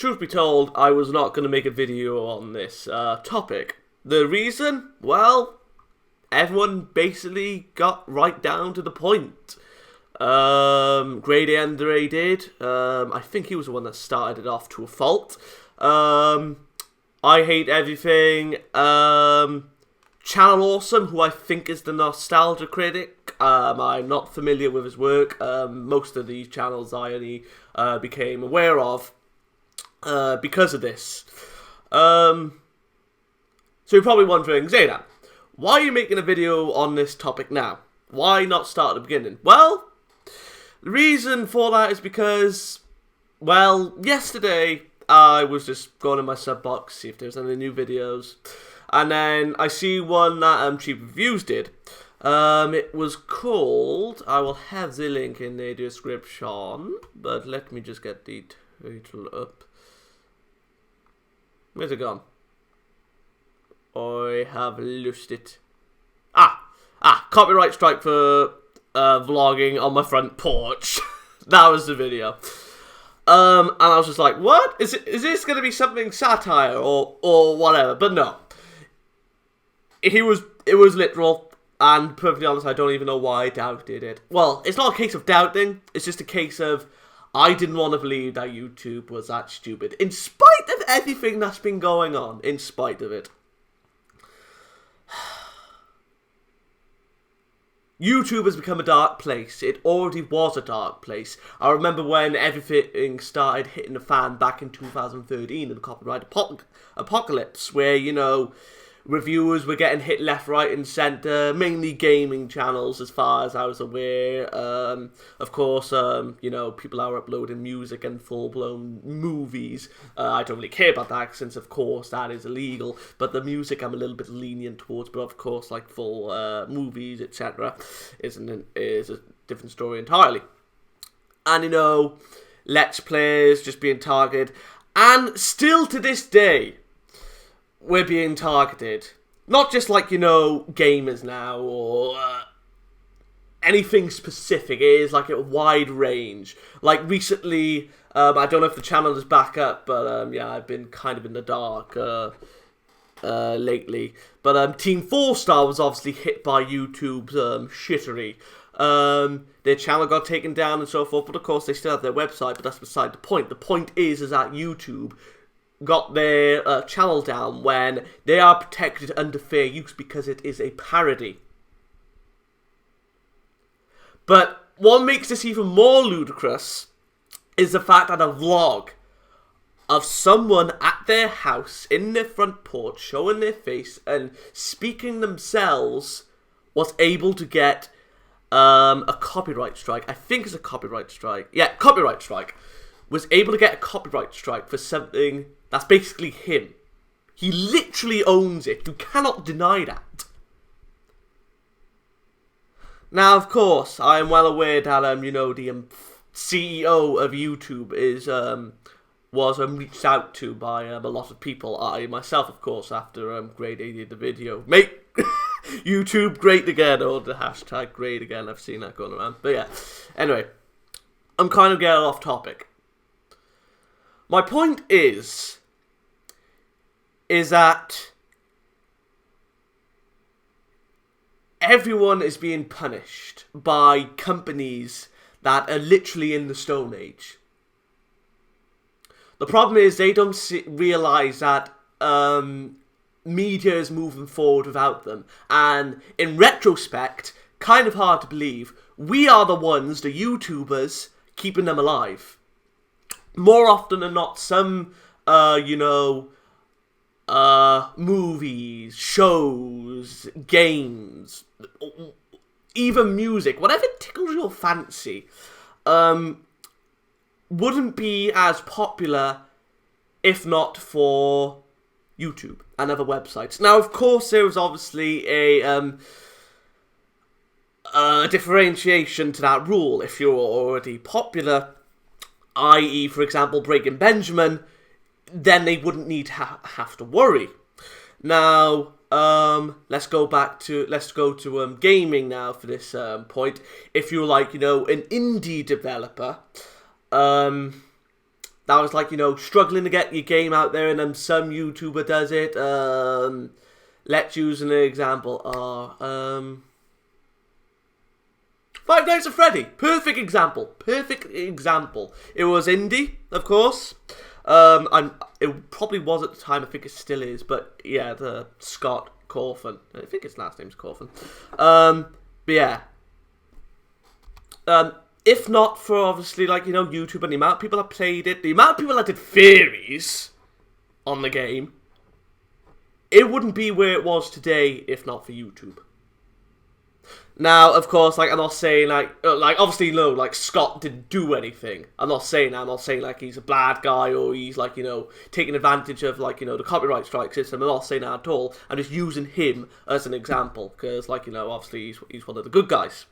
truth be told, I was not going to make a video on this topic. The reason? Well, everyone basically got right down to the point. Grade A and Ray did. I think he was the one that started it off to a fault. I Hate Everything. Channel Awesome, who I think is the nostalgia critic. I'm not familiar with his work. Most of these channels I only became aware of because of this. So you're probably wondering, Xaydam, why are you making a video on this topic now? Why not start at the beginning? Well, the reason for that is because, well, yesterday I was just going in my sub box, see if there's any new videos. And then I see one that Cheap Reviews did. It was called, I will have the link in the description, but let me just get the title up. Where's it gone? I have lost it. Copyright strike for vlogging on my front porch. That was the video. And I was just like, what? Is this going to be something satire or whatever? But no. It was literal, and perfectly honest, I don't even know why I doubted it. Well, it's not a case of doubting, it's just a case of I didn't want to believe that YouTube was that stupid, in spite of everything that's been going on, in spite of it. YouTube has become a dark place. It already was a dark place. I remember when everything started hitting the fan back in 2013 in the copyright apocalypse, where, you know, reviewers were getting hit left, right and centre, mainly gaming channels as far as I was aware. Of course, you know, people are uploading music and full-blown movies. I don't really care about that since, of course, that is illegal. But the music I'm a little bit lenient towards, but of course, like full movies, etc. is a different story entirely. And, you know, Let's Players just being targeted. And still to this day, we're being targeted. Not just like, you know, gamers now or anything specific. It is like a wide range. Like recently, I don't know if the channel is back up, but yeah, I've been kind of in the dark lately. But Team 4-Star was obviously hit by YouTube's shittery. Their channel got taken down and so forth, but of course they still have their website, but that's beside the point. The point is that YouTube got their channel down when they are protected under fair use because it is a parody. But what makes this even more ludicrous is the fact that a vlog of someone at their house in their front porch showing their face and speaking themselves was able to get a copyright strike. I think it's a copyright strike. Yeah, copyright strike. Was able to get a copyright strike for something that's basically him. He literally owns it. You cannot deny that. Now, of course, I am well aware that you know, the CEO of YouTube was reached out to by a lot of people. I myself, of course, after Grade A did the video, make YouTube great again, or the hashtag great again. I've seen that going around. But yeah, anyway, I'm kind of getting off topic. My point is that everyone is being punished by companies that are literally in the Stone Age. The problem is they don't realise that media is moving forward without them. And in retrospect, kind of hard to believe, we are the ones, the YouTubers, keeping them alive. More often than not, some, you know, movies, shows, games, even music, whatever tickles your fancy, wouldn't be as popular if not for YouTube and other websites. Now, of course, there was obviously a differentiation to that rule. If you're already popular, i.e., for example, Breaking Benjamin, then they wouldn't need to have to worry. Now, let's go to gaming now for this point. If you're like, you know, an indie developer, that was like, you know, struggling to get your game out there, and then some YouTuber does it. Let's use an example. Five Nights at Freddy. Perfect example. Perfect example. It was indie, of course. It probably was at the time. I think it still is. But yeah, the Scott Cawthon. I think his last name's Cawthon. But yeah. If not for obviously, like, you know, YouTube and the amount of people that played it, the amount of people that did theories on the game, it wouldn't be where it was today if not for YouTube. Now, of course, like, I'm not saying, like obviously, no, like, Scott didn't do anything. I'm not saying that. I'm not saying, like, he's a bad guy or he's, like, you know, taking advantage of, like, you know, the copyright strike system. I'm not saying that at all. I'm just using him as an example because, like, you know, obviously he's one of the good guys.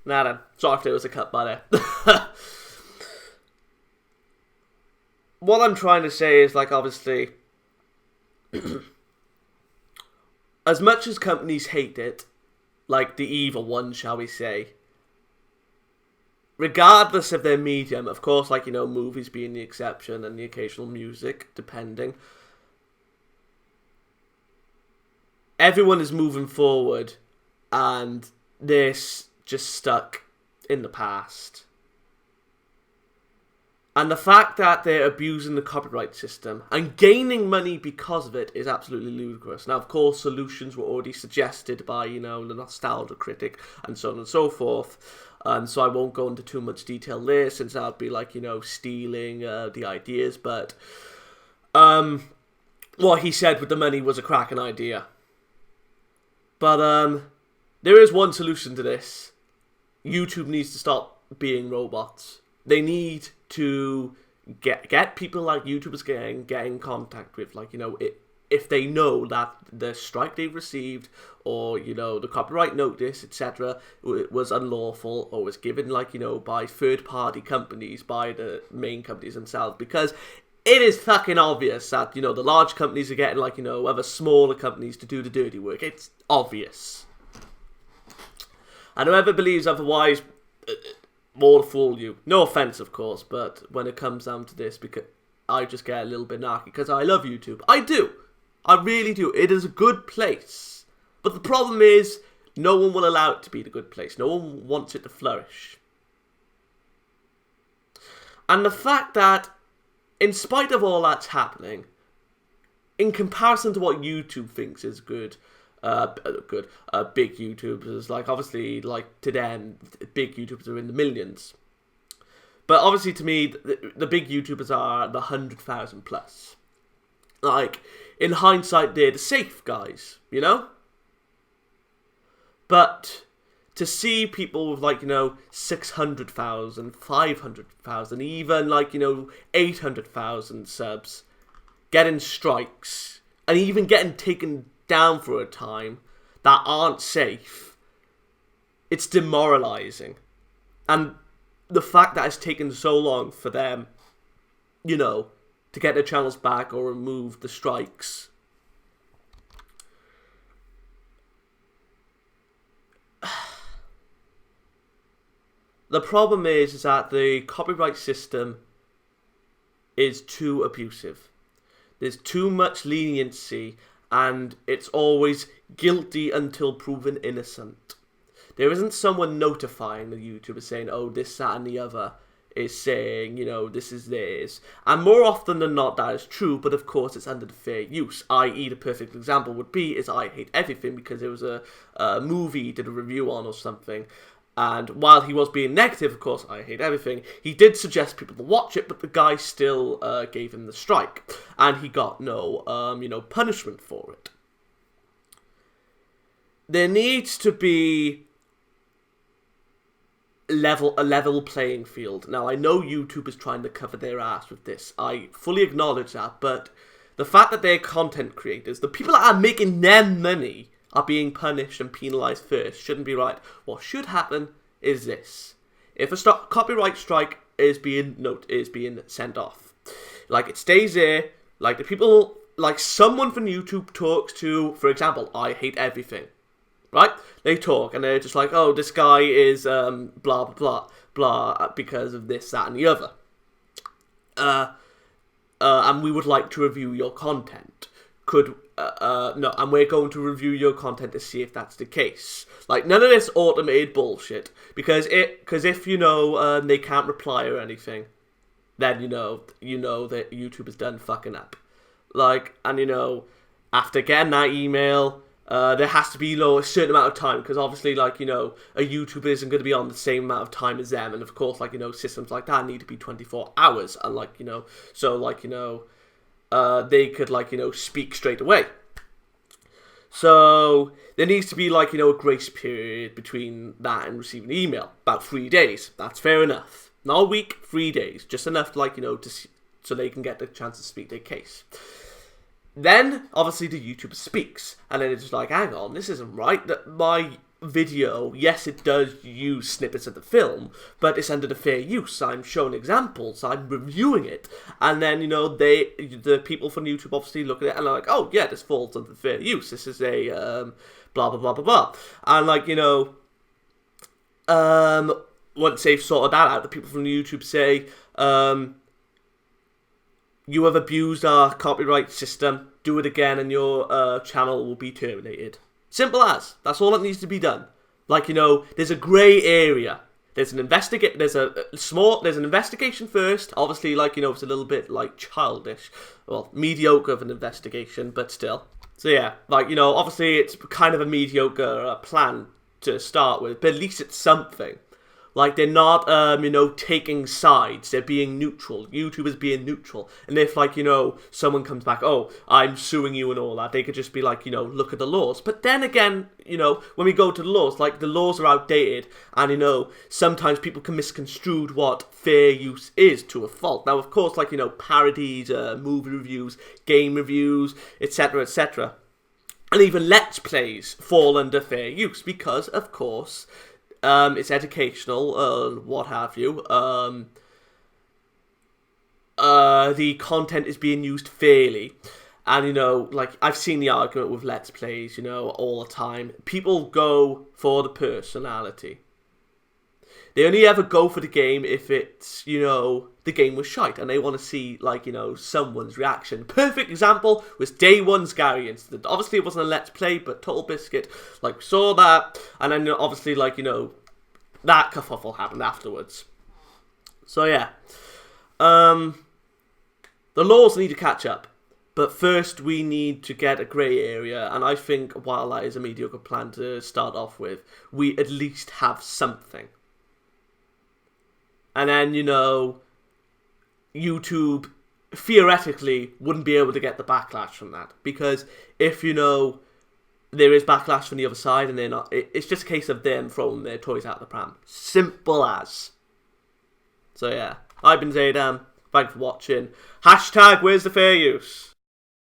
Now then, sorry if there was a cut by there. What I'm trying to say is, like, obviously, as much as companies hate it, like the evil ones, shall we say, regardless of their medium, of course, like, you know, movies being the exception and the occasional music, depending, everyone is moving forward and this just stuck in the past. And the fact that they're abusing the copyright system and gaining money because of it is absolutely ludicrous. Now, of course, solutions were already suggested by, you know, the Nostalgia Critic and so on and so forth. So I won't go into too much detail there since that'd be like, you know, stealing the ideas. But what he said with the money was a cracking idea. But there is one solution to this. YouTube needs to stop being robots. They need to get people like YouTubers get in contact with, like, you know, if they know that the strike they've received or, you know, the copyright notice, etc., was unlawful or was given, like, you know, by third-party companies, by the main companies themselves, because it is fucking obvious that, you know, the large companies are getting, like, you know, other smaller companies to do the dirty work. It's obvious. And whoever believes otherwise, more to fool you. No offense, of course, but when it comes down to this, because I just get a little bit narky, because I love YouTube. I do. I really do. It is a good place. But the problem is, no one will allow it to be the good place. No one wants it to flourish. And the fact that, in spite of all that's happening, in comparison to what YouTube thinks is good, big YouTubers, like, obviously, like, to them, big YouTubers are in the millions. But obviously, to me, the big YouTubers are the 100,000 plus. Like, in hindsight, they're the safe guys, you know? But to see people with, like, you know, 600,000, 500,000, even, like, you know, 800,000 subs getting strikes and even getting taken down for a time that aren't safe, it's demoralizing. And the fact that it's taken so long for them, you know, to get their channels back or remove the strikes, the problem is that the copyright system is too abusive. There's too much leniency, and it's always guilty until proven innocent. There isn't someone notifying the YouTuber saying, oh, this, that, and the other is saying, you know, this is theirs. And more often than not, that is true, but of course it's under the fair use. I.e., the perfect example would be is I Hate Everything, because there was a movie he did a review on or something. And while he was being negative, of course, I Hate Everything, he did suggest people to watch it, but the guy still gave him the strike. And he got no, you know, punishment for it. There needs to be a level playing field. Now, I know YouTube is trying to cover their ass with this. I fully acknowledge that, but the fact that they're content creators, the people that are making them money, are being punished and penalised first shouldn't be right. What should happen is this. If a copyright strike is being sent off, like, it stays there, like, the people, like, someone from YouTube talks to, for example, I Hate Everything, right? They talk and they're just like, oh, this guy is blah, blah, blah, blah, because of this, that, and the other. and we would like to review your content. No, and we're going to review your content to see if that's the case. Like, none of this automated bullshit, because if they can't reply or anything, then you know that YouTube is done fucking up. Like, and after getting that email, there has to be a certain amount of time, because obviously, like, a YouTuber isn't going to be on the same amount of time as them, and of course, like, systems like that need to be 24 hours, and like, so like, they could, like, speak straight away. So there needs to be, like, a grace period between that and receiving the email, about 3 days. That's fair enough. Not a week, 3 days, just enough, like, so they can get the chance to speak their case. Then, obviously, the YouTuber speaks, and then it's just like, hang on, this isn't right. That my video, yes, it does use snippets of the film, but it's under the fair use. I'm showing examples, I'm reviewing it, and then, the people from YouTube obviously look at it and are like, oh, yeah, this falls under fair use. This is a, blah, blah, blah, blah, blah. And, like, once they've sorted that out, the people from YouTube say, you have abused our copyright system, do it again and your channel will be terminated. Simple as. That's all that needs to be done. Like, there's a grey area. There's an investigation first. Obviously, like, it's a little bit, like, childish. Well, mediocre of an investigation, but still. So, yeah, like, obviously it's kind of a mediocre plan to start with, but at least it's something. Like, they're not, taking sides. They're being neutral. YouTube is being neutral. And if, like, someone comes back, oh, I'm suing you and all that, they could just be like, look at the laws. But then again, when we go to the laws, like, the laws are outdated. And, sometimes people can misconstrue what fair use is to a fault. Now, of course, like, parodies, movie reviews, game reviews, etc., etc. And even Let's Plays fall under fair use because, of course, it's educational, what have you. The content is being used fairly. And, like, I've seen the argument with Let's Plays, all the time. People go for the personality. They only ever go for the game if it's, the game was shite. And they want to see, like, someone's reaction. Perfect example was Day One's Gary incident. Obviously, it wasn't a Let's Play, but Total Biscuit, like, saw that. And then, obviously, like, that kerfuffle happened afterwards. So, yeah. The laws need to catch up. But first, we need to get a grey area. And I think, while that is a mediocre plan to start off with, we at least have something. And then, YouTube theoretically wouldn't be able to get the backlash from that. Because if, there is backlash from the other side and they're not, it's just a case of them throwing their toys out the pram. Simple as. So, yeah. I've been Xaydam. Thanks for watching. # where's the fair use?